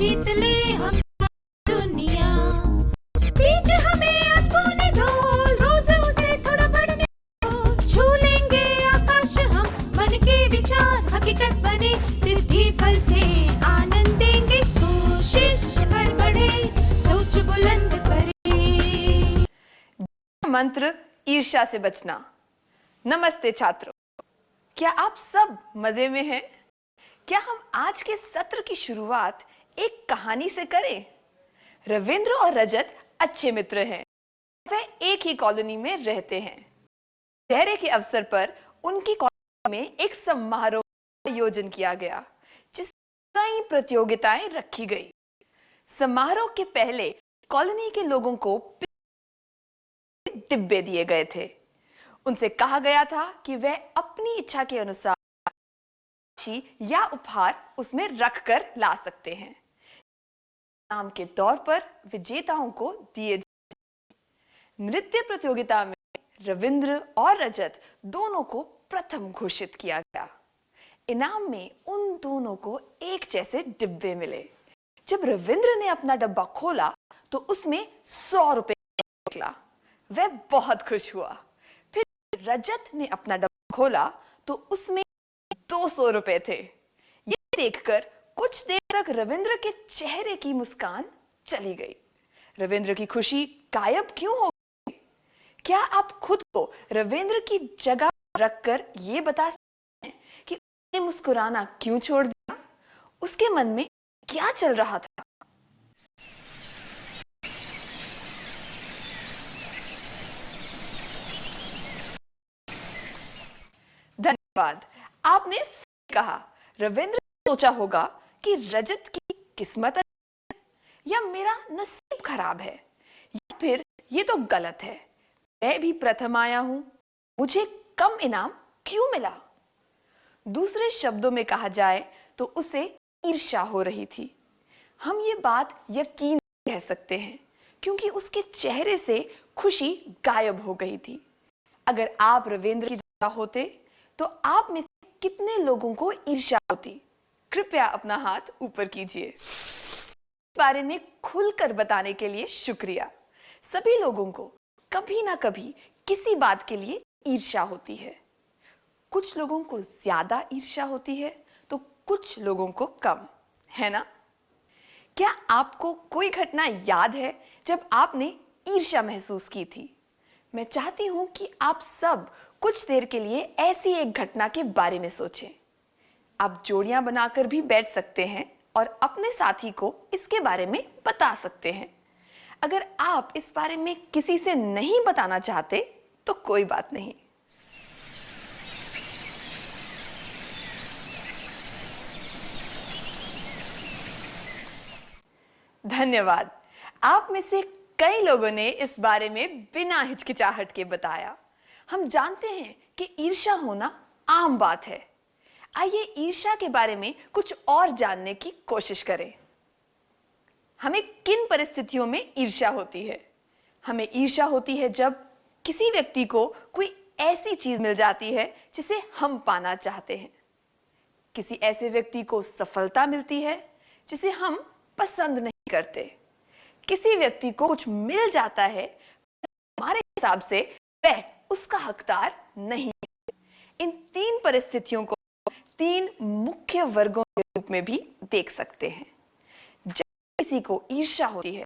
जीत ले हम दुनिया। बीच हमें आज पौने दो, रोज उसे थोड़ा बढ़ने दो। छू लेंगे आकाश हम, मन के विचार हकीकत बने। सिद्धि फल से आनंद देंगे, कोशिश कर बढ़े, सोच बुलंद करे। मंत्र ईर्ष्या से बचना। नमस्ते छात्रों, क्या आप सब मजे में हैं? क्या हम आज के सत्र की शुरुआत एक कहानी से करें? रविंद्र और रजत अच्छे मित्र हैं। वे एक ही कॉलोनी में रहते हैं। दशहरे के अवसर पर उनकी कॉलोनी में एक समारोह का आयोजन किया गया, जिसमें कई प्रतियोगिताएं रखी गई। समारोह के पहले कॉलोनी के लोगों को डिब्बे दिए गए थे। उनसे कहा गया था कि वे अपनी इच्छा के अनुसार या उपहार उसमें रखकर ला सकते हैं। इनाम के तौर पर विजेताओं को दिए नृत्य प्रतियोगिता में रविंद्र और रजत दोनों को प्रथम घोषित किया गया। इनाम में उन दोनों को एक जैसे डिब्बे मिले। जब रविंद्र ने अपना डब्बा खोला तो उसमें 100 रुपए निकला। वह बहुत खुश हुआ। फिर रजत ने अपना डब्बा खोला तो उसमें 200 रुपए थे। ये देखकर कुछ देर तक रविंद्र के चेहरे की मुस्कान चली गई। रविंद्र की खुशी गायब क्यों हो गई? क्या आप खुद को रविंद्र की जगह रखकर ये बता सकते हैं कि उसने मुस्कुराना क्यों छोड़ दिया? उसके मन में क्या चल रहा था? धन्यवाद, आपने सही कहा। रविंद्र ने सोचा होगा कि रजत की किस्मत अच्छी है या मेरा नसीब खराब है, या फिर ये तो गलत है, मैं भी प्रथम आया हूं, मुझे कम इनाम क्यों मिला? दूसरे शब्दों में कहा जाए तो उसे ईर्ष्या हो रही थी। हम ये बात यकीन कह सकते हैं क्योंकि उसके चेहरे से खुशी गायब हो गई थी। अगर आप रविंद्र की जगह होते तो आप में से कितने लोगों को ईर्ष्या होती? कृपया अपना हाथ ऊपर कीजिए। इस बारे में खुलकर बताने के लिए शुक्रिया। सभी लोगों को कभी ना कभी किसी बात के लिए ईर्ष्या होती है। कुछ लोगों को ज्यादा ईर्ष्या होती है तो कुछ लोगों को कम, है ना? क्या आपको कोई घटना याद है जब आपने ईर्ष्या महसूस की थी? मैं चाहती हूं कि आप सब कुछ देर के लिए ऐसी एक घटना के बारे में सोचें। आप जोड़ियां बनाकर भी बैठ सकते हैं और अपने साथी को इसके बारे में बता सकते हैं। अगर आप इस बारे में किसी से नहीं बताना चाहते तो कोई बात नहीं। धन्यवाद, आप में से कई लोगों ने इस बारे में बिना हिचकिचाहट के बताया। हम जानते हैं कि ईर्ष्या होना आम बात है। आइए ईर्ष्या के बारे में कुछ और जानने की कोशिश करें। हमें किन परिस्थितियों में ईर्ष्या होती है? हमें ईर्ष्या होती है जब किसी व्यक्ति को कोई ऐसी चीज मिल जाती है जिसे हम पाना चाहते हैं। किसी ऐसे व्यक्ति को सफलता मिलती है जिसे हम पसंद नहीं करते। किसी व्यक्ति को कुछ मिल जाता है, हमारे हिसाब से वह उसका हकदार नहीं है। इन तीन परिस्थितियों को तीन मुख्य वर्गों के रूप में भी देख सकते हैं। जब किसी को ईर्ष्या होती है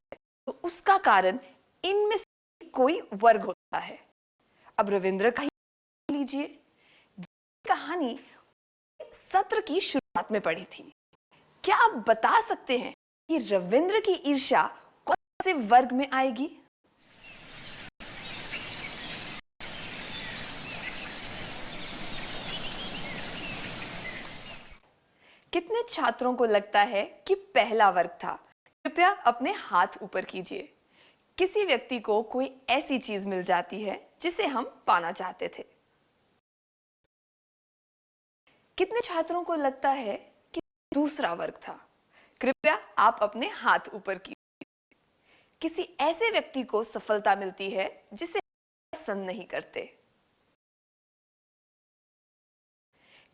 तो उसका कारण इनमें से कोई वर्ग होता है। अब रविंद्र का ही लीजिए। कहानी सत्र की शुरुआत में पढ़ी थी। क्या आप बता सकते हैं कि रविंद्र की ईर्ष्या कौन से वर्ग में आएगी? कितने छात्रों को लगता है कि पहला वर्ग था? कृपया अपने हाथ ऊपर कीजिए। किसी व्यक्ति को कोई ऐसी चीज मिल जाती है जिसे हम पाना चाहते थे। कितने छात्रों को लगता है कि दूसरा वर्ग था? कृपया आप अपने हाथ ऊपर कीजिए। किसी ऐसे व्यक्ति को सफलता मिलती है जिसे पसंद नहीं करते।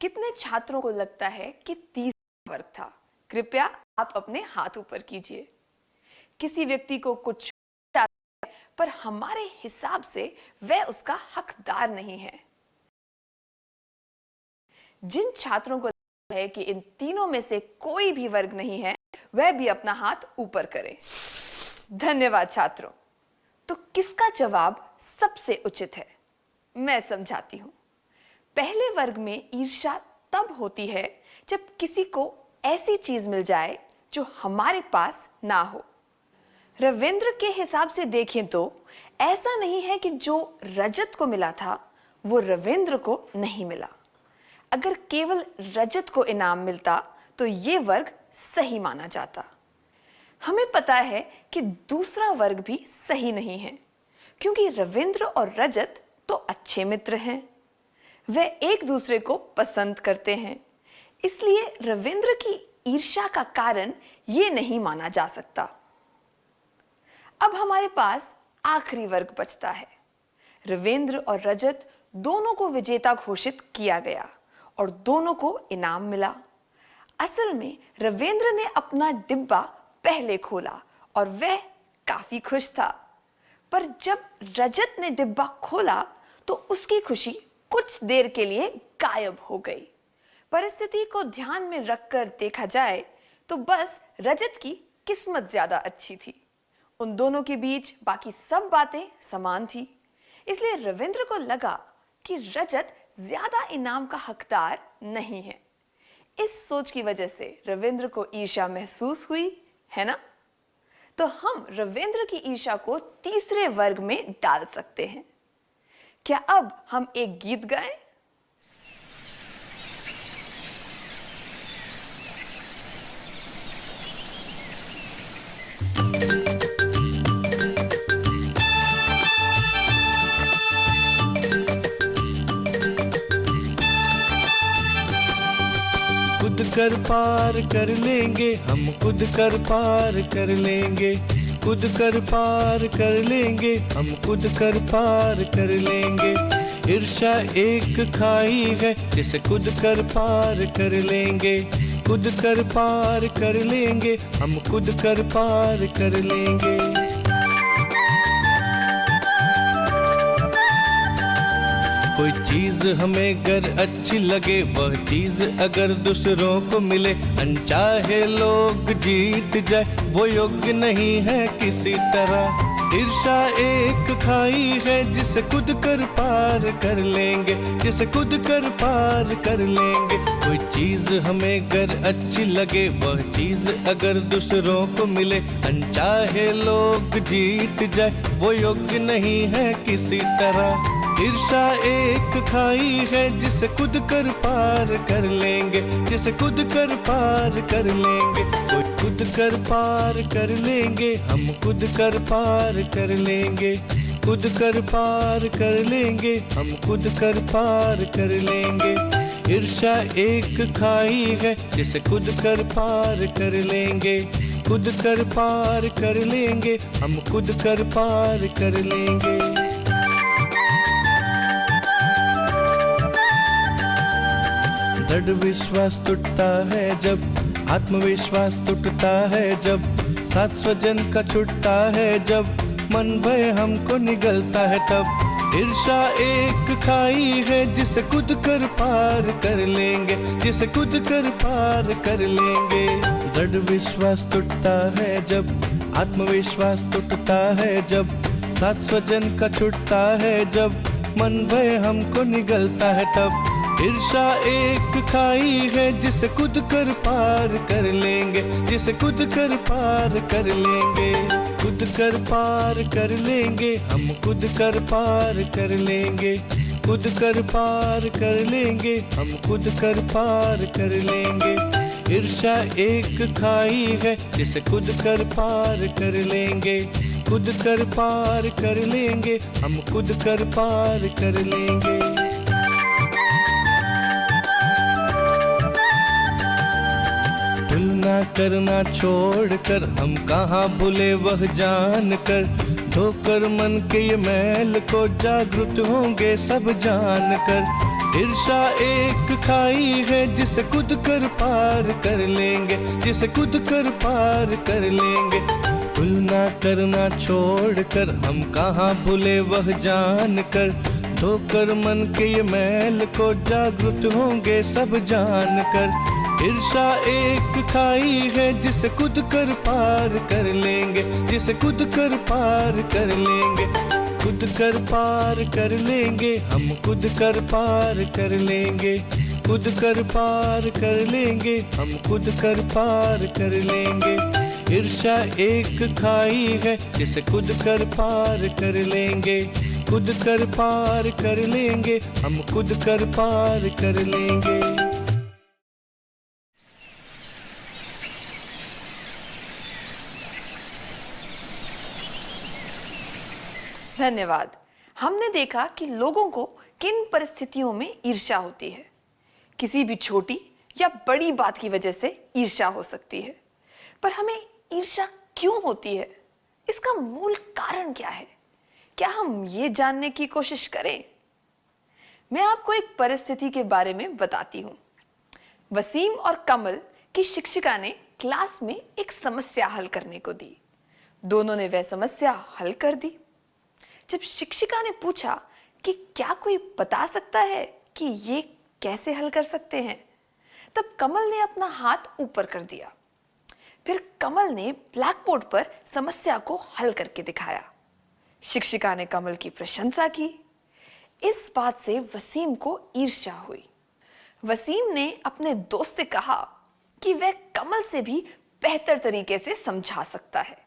कितने छात्रों को लगता है कि तीसरा वर्ग था? कृपया आप अपने हाथ ऊपर कीजिए। किसी व्यक्ति को कुछ पर हमारे हिसाब से वह उसका हकदार नहीं है। जिन छात्रों को लगता है कि इन तीनों में से कोई भी वर्ग नहीं है, वह भी अपना हाथ ऊपर करें। धन्यवाद छात्रों। तो किसका जवाब सबसे उचित है, मैं समझाती हूं। पहले वर्ग में ईर्ष्या तब होती है जब किसी को ऐसी चीज मिल जाए जो हमारे पास ना हो। रविंद्र के हिसाब से देखें तो ऐसा नहीं है कि जो रजत को मिला था वो रविंद्र को नहीं मिला। अगर केवल रजत को इनाम मिलता तो ये वर्ग सही माना जाता। हमें पता है कि दूसरा वर्ग भी सही नहीं है, क्योंकि रविंद्र और रजत तो अच्छे मित्र हैं, वे एक दूसरे को पसंद करते हैं, इसलिए रविंद्र की ईर्ष्या का कारण ये नहीं माना जा सकता। अब हमारे पास आखिरी वर्ग बचता है। रविंद्र और रजत दोनों को विजेता घोषित किया गया और दोनों को इनाम मिला। असल में रविंद्र ने अपना डिब्बा पहले खोला और वह काफी खुश था, पर जब रजत ने डिब्बा खोला तो उसकी खुशी कुछ देर के लिए गायब हो गई। परिस्थिति को ध्यान में रखकर देखा जाए तो बस रजत की किस्मत ज्यादा अच्छी थी। उन दोनों के बीच बाकी सब बातें समान थी, इसलिए रविंद्र को लगा कि रजत ज्यादा इनाम का हकदार नहीं है। इस सोच की वजह से रविंद्र को ईर्ष्या महसूस हुई, है ना? तो हम रविंद्र की ईर्ष्या को तीसरे वर्ग में डाल सकते हैं। क्या अब हम एक गीत गाएं? खुद कर पार कर लेंगे हम, खुद कर पार कर लेंगे, खुद कर पार कर लेंगे हम, खुद कर पार कर लेंगे। ईर्ष्या एक खाई है जिसे खुद कर पार कर लेंगे, खुद कर पार कर लेंगे हम, खुद कर पार कर लेंगे। कोई चीज हमें अगर अच्छी लगे, वह चीज अगर दूसरों को मिले, अनचाहे लोग जीत जाए वो योग्य नहीं है किसी तरह। ईर्ष्या एक खाई है जिसे खुद कर पार कर लेंगे, जिसे खुद कर पार कर लेंगे। कोई चीज हमें अगर अच्छी लगे, वह चीज अगर दूसरों को मिले, अनचाहे लोग जीत जाए वो योग्य नहीं है किसी तरह। ईर्ष्या एक खाई है जिसे खुद कर पार कर लेंगे, जिसे खुद कर पार कर लेंगे। कोई खुद कर पार कर लेंगे हम, खुद कर पार कर लेंगे, खुद कर पार कर लेंगे हम, खुद कर पार कर लेंगे। ईर्ष्या एक खाई है जिसे खुद कर पार कर लेंगे, खुद कर पार कर लेंगे हम, खुद कर पार कर लेंगे। दृढ़ विश्वास टूटता है जब, आत्मविश्वास टूटता है जब, साथ स्वजन का छूटता है जब, मन भय हमको निगलता है तब। ईर्ष्या एक खाई है जिसे खुद कर पार कर लेंगे, जिसे खुद कर पार कर लेंगे। दृढ़ विश्वास टूटता है जब, आत्मविश्वास टूटता है जब, साथ स्वजन का छूटता है जब, मन भय हमको निगलता है तब। ईर्ष्या एक खाई है जिसे खुद कर पार कर लेंगे, जिसे खुद कर पार कर लेंगे, खुद कर पार कर लेंगे हम, खुद कर पार कर लेंगे, खुद कर पार कर लेंगे हम, खुद कर पार कर लेंगे। ईर्ष्या एक खाई है जिसे खुद कर पार कर लेंगे, खुद कर पार कर लेंगे हम, खुद कर पार कर लेंगे। तुलना करना छोड़कर हम कहाँ भूले वह जान कर, धोकर मन के ये मैल को जागृत होंगे सब जान कर। ईर्षा एक खाई है जिसे कूद कर पार कर लेंगे, जिसे कूद कर पार कर लेंगे। तुलना करना छोड़कर हम कहाँ भूले वह जान कर, धोकर मन के ये मैल को जागृत होंगे सब जान कर। ईर्षा एक खाई है जिसे कूद कर पार कर लेंगे, जिसे कूद कर पार कर लेंगे। खुद कर पार कर लेंगे हम, खुद कर पार कर लेंगे, खुद कर पार कर लेंगे हम, खुद कर पार कर लेंगे। ईर्षा एक खाई है जिसे खुद कर पार कर लेंगे, खुद कर पार कर लेंगे हम, खुद कर पार कर लेंगे। धन्यवाद। हमने देखा कि लोगों को किन परिस्थितियों में ईर्ष्या होती है। किसी भी छोटी या बड़ी बात की वजह से ईर्ष्या हो सकती है, पर हमें ईर्ष्या क्यों होती है, इसका मूल कारण क्या है? क्या हम ये जानने की कोशिश करें? मैं आपको एक परिस्थिति के बारे में बताती हूँ। वसीम और कमल की शिक्षिका ने क्लास में एक समस्या हल करने को दी। दोनों ने वह समस्या हल कर दी। जब शिक्षिका ने पूछा कि क्या कोई बता सकता है कि ये कैसे हल कर सकते हैं, तब कमल ने अपना हाथ ऊपर कर दिया। फिर कमल ने ब्लैक बोर्ड पर समस्या को हल करके दिखाया। शिक्षिका ने कमल की प्रशंसा की। इस बात से वसीम को ईर्ष्या हुई। वसीम ने अपने दोस्त से कहा कि वह कमल से भी बेहतर तरीके से समझा सकता है।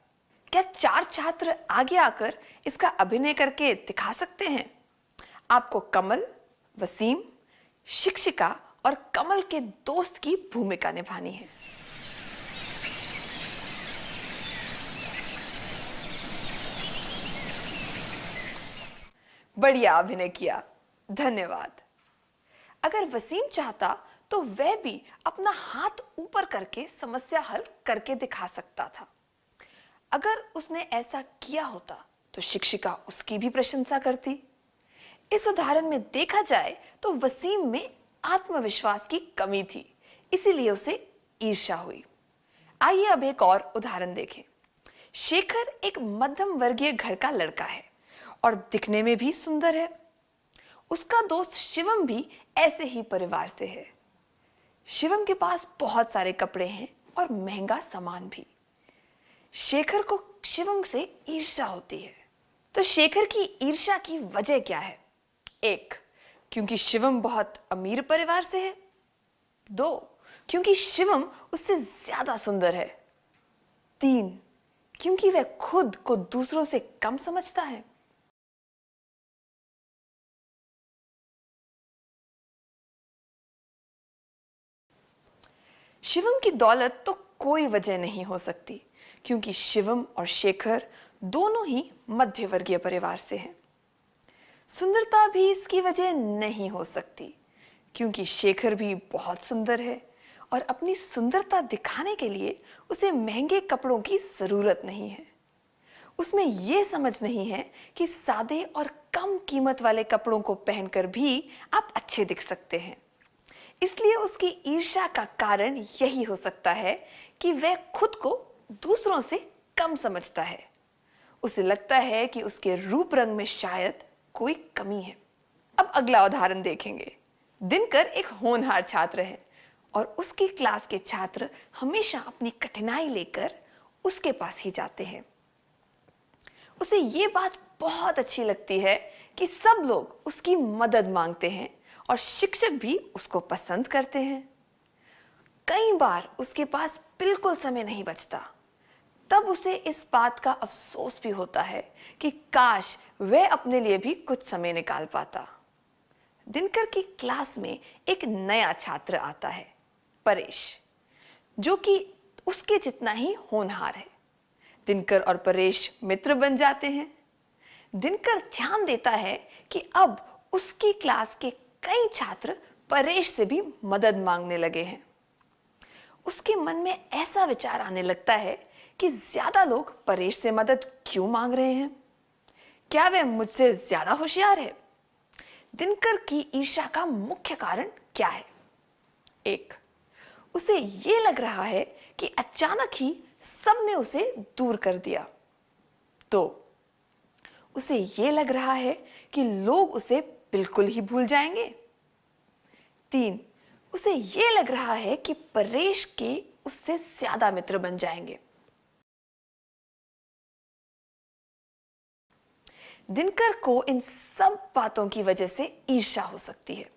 क्या 4 छात्र आगे आकर इसका अभिनय करके दिखा सकते हैं? आपको कमल, वसीम, शिक्षिका और कमल के दोस्त की भूमिका निभानी है। बढ़िया अभिनय किया, धन्यवाद। अगर वसीम चाहता तो वह भी अपना हाथ ऊपर करके समस्या हल करके दिखा सकता था। अगर उसने ऐसा किया होता तो शिक्षिका उसकी भी प्रशंसा करती। इस उदाहरण में देखा जाए तो वसीम में आत्मविश्वास की कमी थी, इसीलिए उसे ईर्ष्या हुई। आइए अब एक और उदाहरण देखें। शेखर एक मध्यम वर्गीय घर का लड़का है और दिखने में भी सुंदर है। उसका दोस्त शिवम भी ऐसे ही परिवार से है। शिवम के पास बहुत सारे कपड़े हैं और महंगा सामान भी। शेखर को शिवम से ईर्ष्या होती है। तो शेखर की ईर्ष्या की वजह क्या है? 1, क्योंकि शिवम बहुत अमीर परिवार से है। 2, क्योंकि शिवम उससे ज्यादा सुंदर है। 3, क्योंकि वह खुद को दूसरों से कम समझता है। शिवम की दौलत तो कोई वजह नहीं हो सकती, क्योंकि शिवम और शेखर दोनों ही मध्य वर्गीय परिवार से हैं। सुंदरता भी इसकी वजह नहीं हो सकती, क्योंकि शेखर भी बहुत सुंदर है और अपनी सुंदरता दिखाने के लिए उसे महंगे कपड़ों की जरूरत नहीं है। उसमें यह समझ नहीं है कि सादे और कम कीमत वाले कपड़ों को पहनकर भी आप अच्छे दिख सकते हैं। इसलिए उसकी ईर्ष्या का कारण यही हो सकता है कि वह खुद को दूसरों से कम समझता है। उसे लगता है कि उसके रूप रंग में शायद कोई कमी है। अब अगला उदाहरण देखेंगे। दिनकर एक होनहार छात्र है और उसकी क्लास के छात्र हमेशा अपनी कठिनाई लेकर उसके पास ही जाते हैं। उसे ये बात बहुत अच्छी लगती है कि सब लोग उसकी मदद मांगते हैं और शिक्षक भी उसको पसंद करते हैं। कई बार उसके पास बिल्कुल समय नहीं बचता, तब उसे इस बात का अफसोस भी होता है कि काश वह अपने लिए भी कुछ समय निकाल पाता। दिनकर की क्लास में एक नया छात्र आता है, परेश, जो कि उसके जितना ही होनहार है। दिनकर और परेश मित्र बन जाते हैं। दिनकर ध्यान देता है कि अब उसकी क्लास के कई छात्र परेश से भी मदद मांगने लगे हैं। उसके मन में ऐसा विचार आने लगता है कि ज्यादा लोग परेश से मदद क्यों मांग रहे हैं? क्या वह मुझसे ज्यादा होशियार है? दिनकर की ईर्ष्या का मुख्य कारण क्या है? एक, उसे ये लग रहा है कि अचानक ही सबने उसे दूर कर दिया। दो, उसे ये लग रहा है कि लोग उसे बिल्कुल ही भूल जाएंगे। तीन, उसे ये लग रहा है कि परेश के उससे ज्यादा मित्र बन जाएंगे। दिनकर को इन सब बातों की वजह से ईर्ष्या हो सकती है।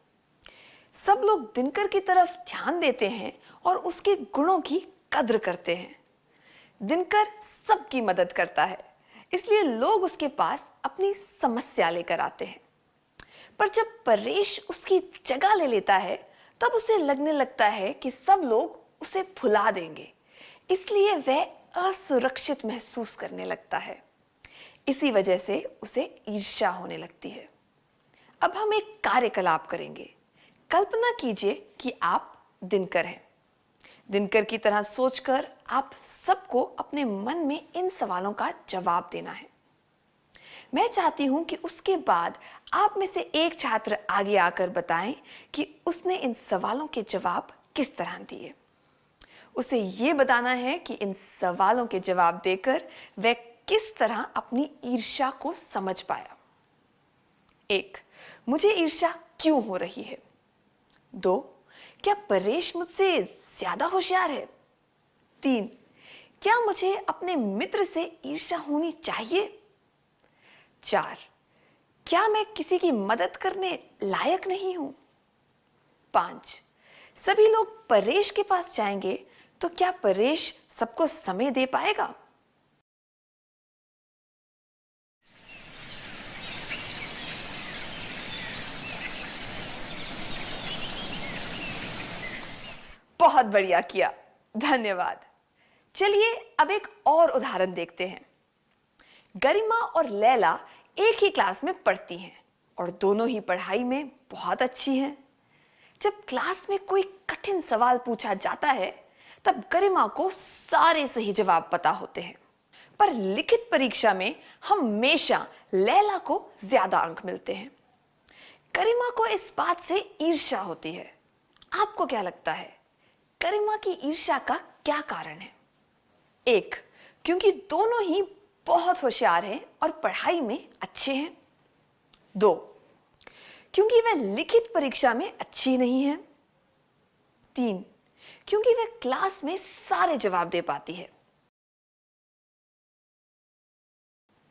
सब लोग दिनकर की तरफ ध्यान देते हैं और उसके गुणों की कद्र करते हैं। दिनकर सबकी मदद करता है, इसलिए लोग उसके पास अपनी समस्या लेकर आते हैं। पर जब परेश उसकी जगह ले लेता है, तब उसे लगने लगता है कि सब लोग उसे भुला देंगे, इसलिए वह असुरक्षित महसूस करने लगता है। इसी वजह से उसे ईर्ष्या होने लगती है। अब हम एक कार्यकलाप करेंगे। कल्पना कीजिए कि आप दिनकर हैं। दिनकर की तरह सोचकर आप सबको अपने मन में इन सवालों का जवाब देना है। मैं चाहती हूं कि उसके बाद आप में से एक छात्र आगे आकर बताएं कि उसने इन सवालों के जवाब किस तरह दिए। उसे यह बताना है कि इन सवालों के जवाब देकर वह किस तरह अपनी ईर्ष्या को समझ पाया। एक, मुझे ईर्ष्या क्यों हो रही है? दो, क्या परेश मुझसे ज्यादा होशियार है? तीन, क्या मुझे अपने मित्र से ईर्ष्या होनी चाहिए? चार, क्या मैं किसी की मदद करने लायक नहीं हूं? पांच, सभी लोग परेश के पास जाएंगे तो क्या परेश सबको समय दे पाएगा? बहुत बढ़िया किया, धन्यवाद। चलिए अब एक और उदाहरण देखते हैं। गरिमा और लैला एक ही क्लास में पढ़ती हैं और दोनों ही पढ़ाई में बहुत अच्छी हैं। जब क्लास में कोई कठिन सवाल पूछा जाता है, तब गरिमा को सारे सही जवाब पता होते हैं, पर लिखित परीक्षा में हमेशा लैला को ज्यादा अंक मिलते हैं। गरिमा को इस बात से ईर्ष्या होती है। आपको क्या लगता है, गरिमा की ईर्ष्या का क्या कारण है? एक, क्योंकि दोनों ही बहुत होशियार हैं और पढ़ाई में अच्छे हैं। दो, क्योंकि वह लिखित परीक्षा में अच्छी नहीं है। तीन, क्योंकि वह क्लास में सारे जवाब दे पाती है।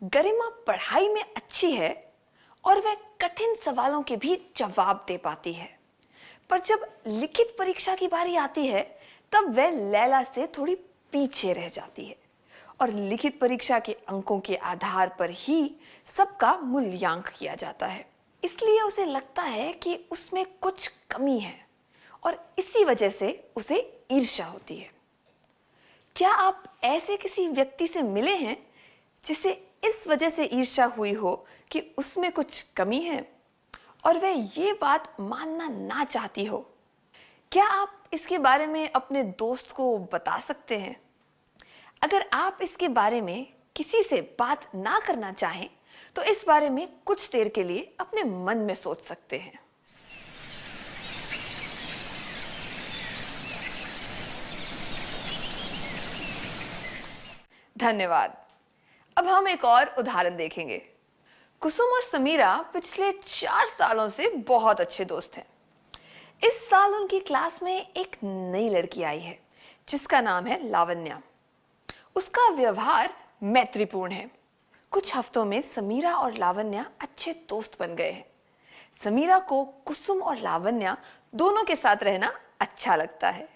गरिमा पढ़ाई में अच्छी है और वह कठिन सवालों के भी जवाब दे पाती है, पर जब लिखित परीक्षा की बारी आती है, तब वह लैला से थोड़ी पीछे रह जाती है और लिखित परीक्षा के अंकों के आधार पर ही सबका मूल्यांकन किया जाता है। इसलिए उसे लगता है कि उसमें कुछ कमी है और इसी वजह से उसे ईर्ष्या होती है। क्या आप ऐसे किसी व्यक्ति से मिले हैं जिसे इस वजह से ईर्ष्या हुई हो कि उसमें कुछ कमी है और वह ये बात मानना ना चाहती हो? क्या आप इसके बारे में अपने दोस्त को बता सकते हैं? अगर आप इसके बारे में किसी से बात ना करना चाहें, तो इस बारे में कुछ देर के लिए अपने मन में सोच सकते हैं। धन्यवाद। अब हम एक और उदाहरण देखेंगे। कुसुम और समीरा पिछले 4 सालों से बहुत अच्छे दोस्त हैं। इस साल उनकी क्लास में एक नई लड़की आई है जिसका नाम है लावण्या। उसका व्यवहार मैत्रीपूर्ण है। कुछ हफ्तों में समीरा और लावण्या अच्छे दोस्त बन गए हैं। समीरा को कुसुम और लावण्या दोनों के साथ रहना अच्छा लगता है।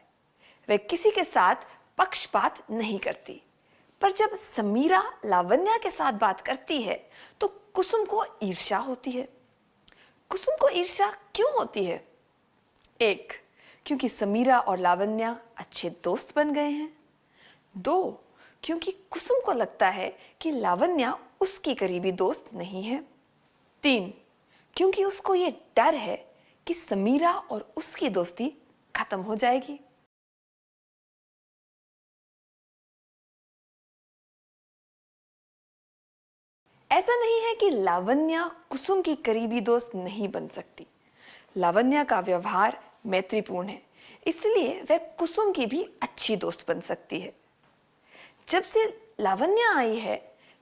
वह किसी के साथ पक्षपात नहीं करती, पर जब समीरा लावण्या के साथ बात करती है तो कुसुम को ईर्ष्या होती है। कुसुम को ईर्ष्या क्यों होती है? एक, क्योंकि समीरा और लावण्या अच्छे दोस्त बन गए हैं। दो, क्योंकि कुसुम को लगता है कि लावण्या उसकी करीबी दोस्त नहीं है। तीन, क्योंकि उसको ये डर है कि समीरा और उसकी दोस्ती खत्म हो जाएगी। ऐसा नहीं है कि लावण्या कुसुम की करीबी दोस्त नहीं बन सकती। लावण्या का व्यवहार मैत्रीपूर्ण है, इसलिए वह कुसुम की भी अच्छी दोस्त बन सकती है। जब से लावण्या आई है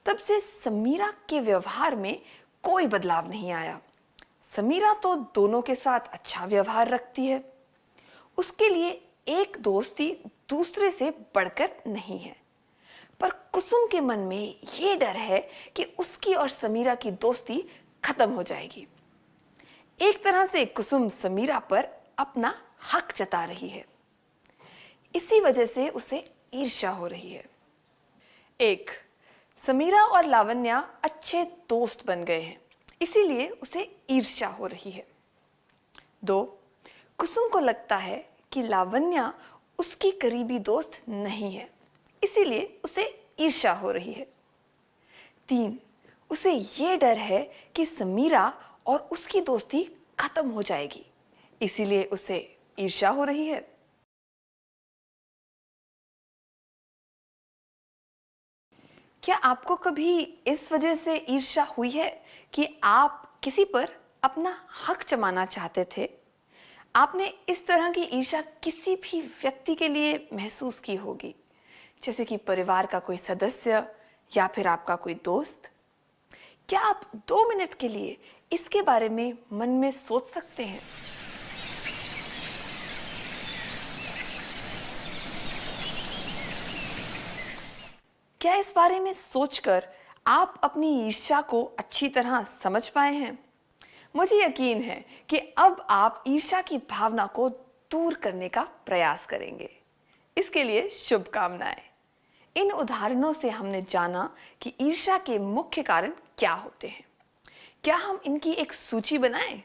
तब से समीरा के व्यवहार में कोई बदलाव नहीं आया। समीरा तो दोनों के साथ अच्छा व्यवहार रखती है। उसके लिए एक दोस्ती दूसरे से बढ़कर नहीं है। पर कुसुम के मन में ये डर है कि उसकी और समीरा की दोस्ती खत्म हो जाएगी। एक तरह से कुसुम समीरा पर अपना हक जता रही है। इसी वजह से उसे ईर्ष्या हो रही है। एक, समीरा और लावण्या अच्छे दोस्त बन गए हैं, इसीलिए उसे ईर्ष्या हो रही है। दो, कुसुम को लगता है कि लावण्या उसकी करीबी दोस्त नहीं है, इसीलिए उसे ईर्ष्या हो रही है। तीन, उसे ये डर है कि समीरा और उसकी दोस्ती खत्म हो जाएगी, इसीलिए उसे ईर्ष्या हो रही है। क्या आपको कभी इस वजह से ईर्ष्या हुई है कि आप किसी पर अपना हक जमाना चाहते थे? आपने इस तरह की ईर्ष्या किसी भी व्यक्ति के लिए महसूस की होगी, जैसे कि परिवार का कोई सदस्य या फिर आपका कोई दोस्त। क्या आप 2 मिनट के लिए इसके बारे में मन में सोच सकते हैं? क्या इस बारे में सोचकर आप अपनी ईर्ष्या को अच्छी तरह समझ पाए हैं? मुझे यकीन है कि अब आप ईर्ष्या की भावना को दूर करने का प्रयास करेंगे। इसके लिए शुभकामनाएं। इन उदाहरणों से हमने जाना कि ईर्ष्या के मुख्य कारण क्या होते हैं। क्या हम इनकी एक सूची बनाएं?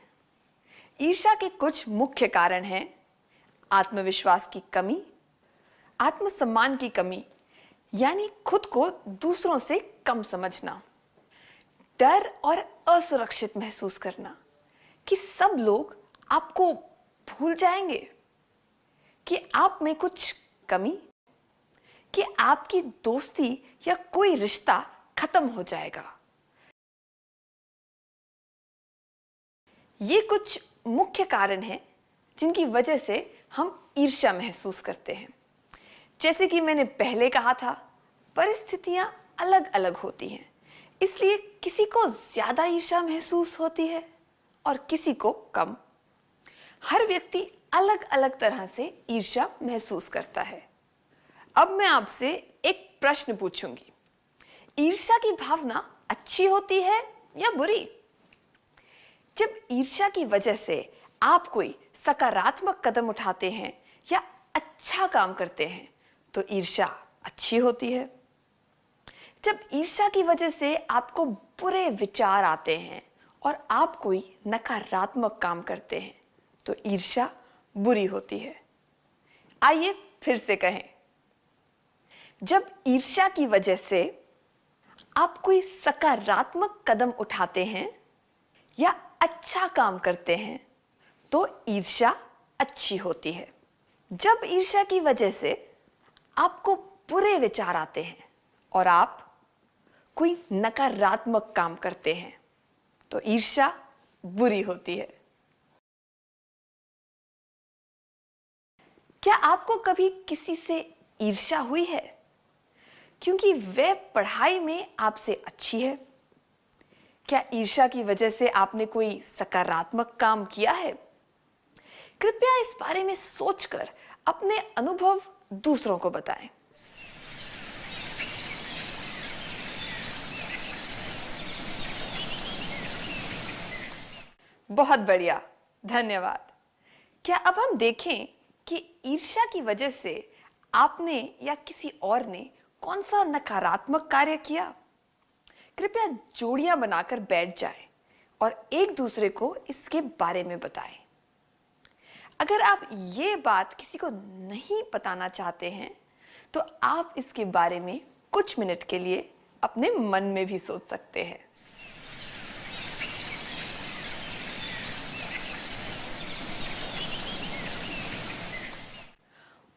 ईर्ष्या के कुछ मुख्य कारण हैं: आत्मविश्वास की कमी, आत्मसम्मान की कमी यानी खुद को दूसरों से कम समझना, डर और असुरक्षित महसूस करना कि सब लोग आपको भूल जाएंगे, कि आप में कुछ कमी, कि आपकी दोस्ती या कोई रिश्ता खत्म हो जाएगा। ये कुछ मुख्य कारण हैं जिनकी वजह से हम ईर्ष्या महसूस करते हैं। जैसे कि मैंने पहले कहा था, परिस्थितियां अलग अलग होती हैं, इसलिए किसी को ज्यादा ईर्ष्या महसूस होती है और किसी को कम। हर व्यक्ति अलग अलग तरह से ईर्ष्या महसूस करता है। अब मैं आपसे एक प्रश्न पूछूंगी, ईर्ष्या की भावना अच्छी होती है या बुरी? जब ईर्ष्या की वजह से आप कोई सकारात्मक कदम उठाते हैं या अच्छा काम करते हैं तो ईर्ष्या अच्छी होती है। जब ईर्ष्या की वजह से आपको बुरे विचार आते हैं और आप कोई नकारात्मक काम करते हैं तो ईर्ष्या बुरी होती है। आइए फिर से कहें, जब ईर्ष्या की वजह से आप कोई सकारात्मक कदम उठाते हैं या अच्छा काम करते हैं तो ईर्ष्या अच्छी होती है। जब ईर्ष्या की वजह से आपको बुरे विचार आते हैं और आप कोई नकारात्मक काम करते हैं तो ईर्ष्या बुरी होती है। क्या आपको कभी किसी से ईर्ष्या हुई है क्योंकि वह पढ़ाई में आपसे अच्छी है? क्या ईर्ष्या की वजह से आपने कोई सकारात्मक काम किया है? कृपया इस बारे में सोचकर अपने अनुभव दूसरों को बताएं। बहुत बढ़िया, धन्यवाद। क्या अब हम देखें कि ईर्ष्या की वजह से आपने या किसी और ने कौन सा नकारात्मक कार्य किया? कृपया जोड़ियां बनाकर बैठ जाएं और एक दूसरे को इसके बारे में बताएं। अगर आप ये बात किसी को नहीं बताना चाहते हैं तो आप इसके बारे में कुछ मिनट के लिए अपने मन में भी सोच सकते हैं।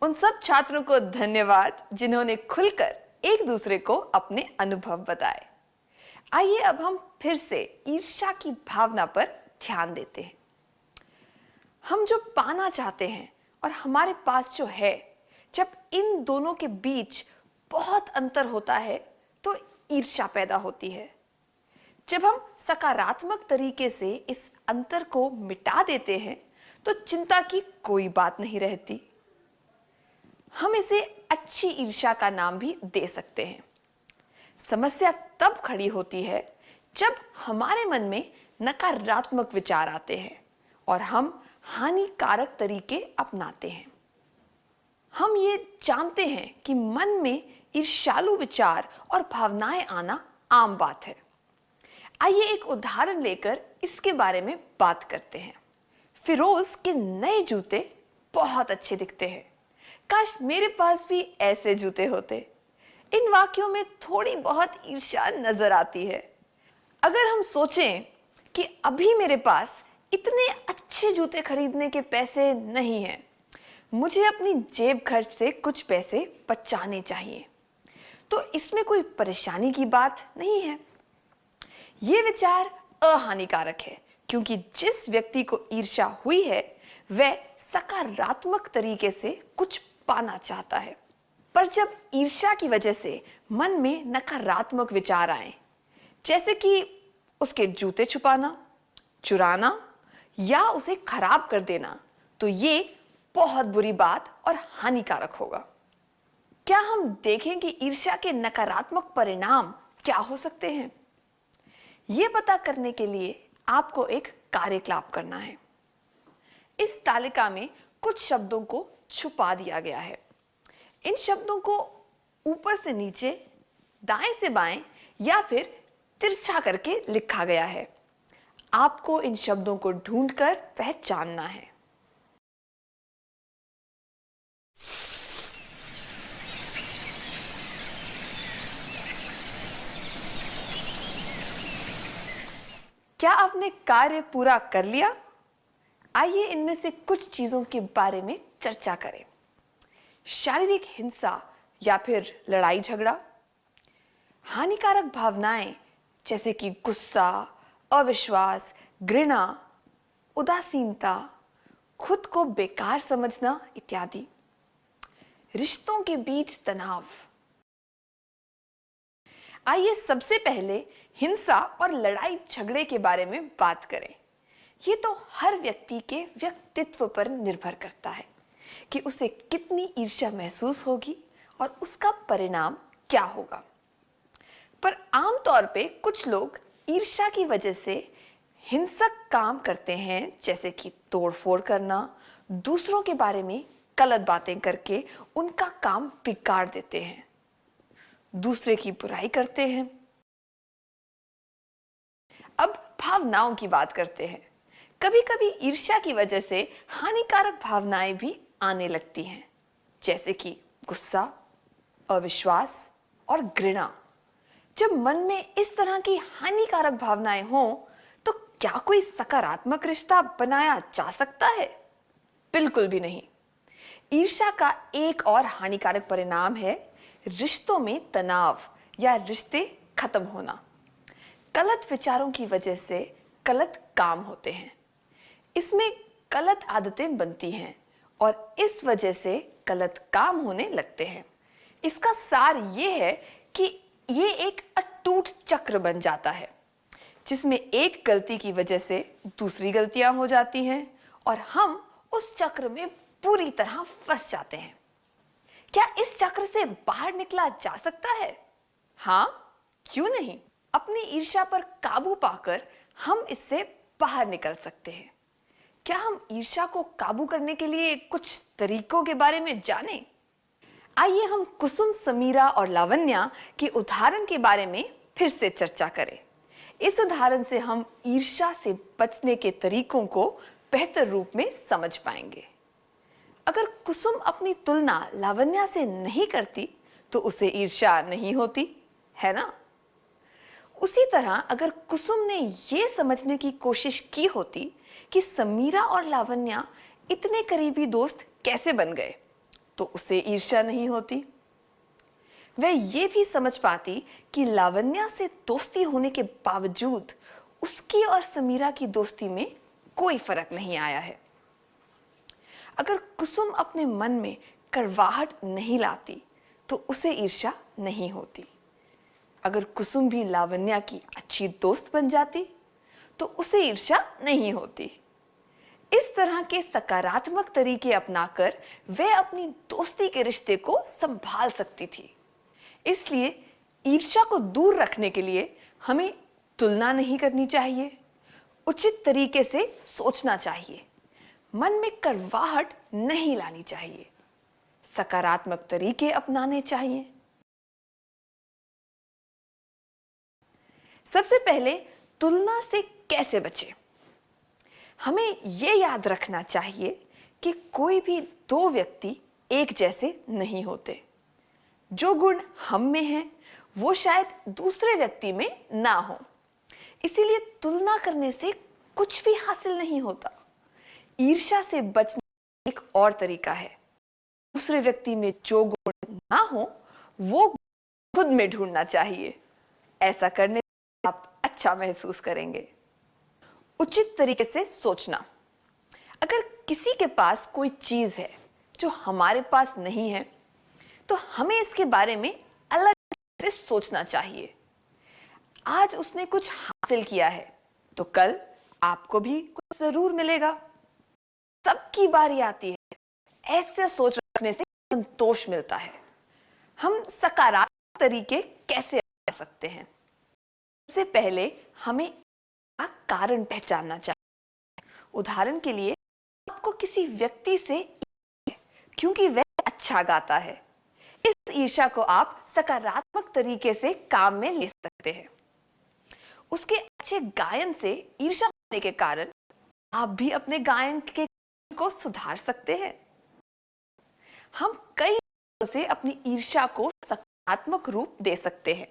उन सब छात्रों को धन्यवाद जिन्होंने खुलकर एक दूसरे को अपने अनुभव बताए। आइए अब हम फिर से ईर्ष्या की भावना पर ध्यान देते हैं। हम जो पाना चाहते हैं और हमारे पास जो है, जब इन दोनों के बीच बहुत अंतर होता है तो ईर्ष्या पैदा होती है। जब हम सकारात्मक तरीके से इस अंतर को मिटा देते हैं तो चिंता की कोई बात नहीं रहती। हम इसे अच्छी ईर्ष्या का नाम भी दे सकते हैं। समस्या तब खड़ी होती है जब हमारे मन में नकारात्मक विचार आते हैं और हम हानिकारक तरीके अपनाते हैं। हम ये जानते हैं कि मन में ईर्ष्यालु विचार और भावनाएं आना आम बात है। आइए एक उदाहरण लेकर इसके बारे में बात करते हैं। फिरोज के नए जूते बहुत अच्छे दिखते हैं। काश मेरे पास भी ऐसे जूते होते। इन वाक्यों में थोड़ी बहुत ईर्ष्या नजर आती है। अगर हम सोचें कि अभी मेरे पास इतने अच्छे जूते खरीदने के पैसे नहीं हैं, मुझे अपनी जेब खर्च से कुछ पैसे बचाने चाहिए, तो इसमें कोई परेशानी की बात नहीं है। ये विचार अहानिकारक है, क्योंकि जिस व्यक्ति को ईर्ष्या हुई है वह सकारात्मक तरीके से कुछ पाना चाहता है। पर जब ईर्ष्या की वजह से मन में नकारात्मक विचार आए, जैसे कि उसके जूते छुपाना, चुराना या उसे खराब कर देना, तो ये बहुत बुरी बात और हानिकारक होगा। क्या हम देखें कि ईर्ष्या के नकारात्मक परिणाम क्या हो सकते हैं? ये पता करने के लिए आपको एक कार्यकलाप करना है। इस तालिका में कुछ शब्दों को छुपा दिया गया है। इन शब्दों को ऊपर से नीचे, दाएं से बाएं या फिर तिरछा करके लिखा गया है। आपको इन शब्दों को ढूंढकर पहचानना है। क्या आपने कार्य पूरा कर लिया? आइए इनमें से कुछ चीजों के बारे में चर्चा करें। शारीरिक हिंसा या फिर लड़ाई झगड़ा, हानिकारक भावनाएं जैसे कि गुस्सा, अविश्वास, घृणा, उदासीनता, खुद को बेकार समझना इत्यादि। रिश्तों के बीच तनाव। आइए सबसे पहले हिंसा और लड़ाई झगड़े के बारे में बात करें। ये तो हर व्यक्ति के व्यक्तित्व पर निर्भर करता है कि उसे कितनी ईर्ष्या महसूस होगी और उसका परिणाम क्या होगा। पर आमतौर पे कुछ लोग ईर्ष्या की वजह से हिंसक काम करते हैं, जैसे कि तोड़फोड़ करना, दूसरों के बारे में गलत बातें करके उनका काम बिगाड़ देते हैं, दूसरे की बुराई करते हैं। अब भावनाओं की बात करते हैं। कभी कभी ईर्ष्या की वजह से हानिकारक भावनाएं भी आने लगती हैं, जैसे कि गुस्सा, अविश्वास और घृणा। जब मन में इस तरह की हानिकारक भावनाएं हों, तो क्या कोई सकारात्मक रिश्ता बनाया जा सकता है? बिल्कुल भी नहीं। ईर्ष्या का एक और हानिकारक परिणाम है रिश्तों में तनाव या रिश्ते खत्म होना। गलत विचारों की वजह से गलत काम होते हैं। इसमें गलत आदतें बनती हैं और इस वजह से गलत काम होने लगते हैं। इसका सार ये है कि ये एक अटूट चक्र बन जाता है, जिसमें एक गलती की वजह से दूसरी गलतियां हो जाती हैं और हम उस चक्र में पूरी तरह फंस जाते हैं। क्या इस चक्र से बाहर निकला जा सकता है? हाँ, क्यों नहीं? अपनी ईर्ष्या पर काबू पाकर हम इससे बाहर निकल सकते हैं। क्या हम ईर्ष्या को काबू करने के लिए कुछ तरीकों के बारे में जानें? आइए हम कुसुम, समीरा और लावण्या के उदाहरण के बारे में फिर से चर्चा करें। इस उदाहरण से हम ईर्ष्या से बचने के तरीकों को बेहतर रूप में समझ पाएंगे। अगर कुसुम अपनी तुलना लावण्या से नहीं करती तो उसे ईर्ष्या नहीं होती, है ना? उसी तरह अगर कुसुम ने यह समझने की कोशिश की होती कि समीरा और लावण्या इतने करीबी दोस्त कैसे बन गए, तो उसे ईर्ष्या नहीं होती। वह ये भी समझ पाती कि लावण्या से दोस्ती होने के बावजूद उसकी और समीरा की दोस्ती में कोई फर्क नहीं आया है। अगर कुसुम अपने मन में कड़वाहट नहीं लाती तो उसे ईर्ष्या नहीं होती। अगर कुसुम भी लावण्या की अच्छी दोस्त बन जाती तो उसे ईर्ष्या नहीं होती। इस तरह के सकारात्मक तरीके अपनाकर वह अपनी दोस्ती के रिश्ते को संभाल सकती थी। इसलिए ईर्ष्या को दूर रखने के लिए हमें तुलना नहीं करनी चाहिए, उचित तरीके से सोचना चाहिए, मन में कड़वाहट नहीं लानी चाहिए, सकारात्मक तरीके अपनाने चाहिए। सबसे पहले तुलना से कैसे बचें? हमें यह याद रखना चाहिए कि कोई भी दो व्यक्ति एक जैसे नहीं होते। जो गुण हम में हैं वो शायद दूसरे व्यक्ति में ना हो। इसीलिए तुलना करने से कुछ भी हासिल नहीं होता। ईर्ष्या से बचने का एक और तरीका है, दूसरे व्यक्ति में जो गुण ना हो वो खुद में ढूंढना चाहिए। ऐसा करने से आप अच्छा महसूस करेंगे। उचित तरीके से सोचना। अगर किसी के पास कोई चीज है जो हमारे पास नहीं है तो हमें इसके बारे में अलग से सोचना चाहिए। आज उसने कुछ हासिल किया है तो कल आपको भी कुछ जरूर मिलेगा। सबकी बारी आती है। ऐसे सोच रखने से संतोष मिलता है। हम सकारात्मक तरीके कैसे अपना सकते हैं? सबसे पहले हमें का कारण पहचानना चाहिए। उदाहरण के लिए आपको किसी व्यक्ति से क्योंकि वह अच्छा गाता है, इस ईर्ष्या को आप सकारात्मक तरीके से काम में ले सकते हैं। उसके अच्छे गायन से ईर्ष्या होने के कारण आप भी अपने गायन के को सुधार सकते हैं। हम कई तरीकों से अपनी ईर्ष्या को सकारात्मक रूप दे सकते हैं,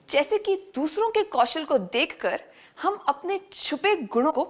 जैसे कि दूसरों के कौशल को देखकर हम अपने छुपे गुणों को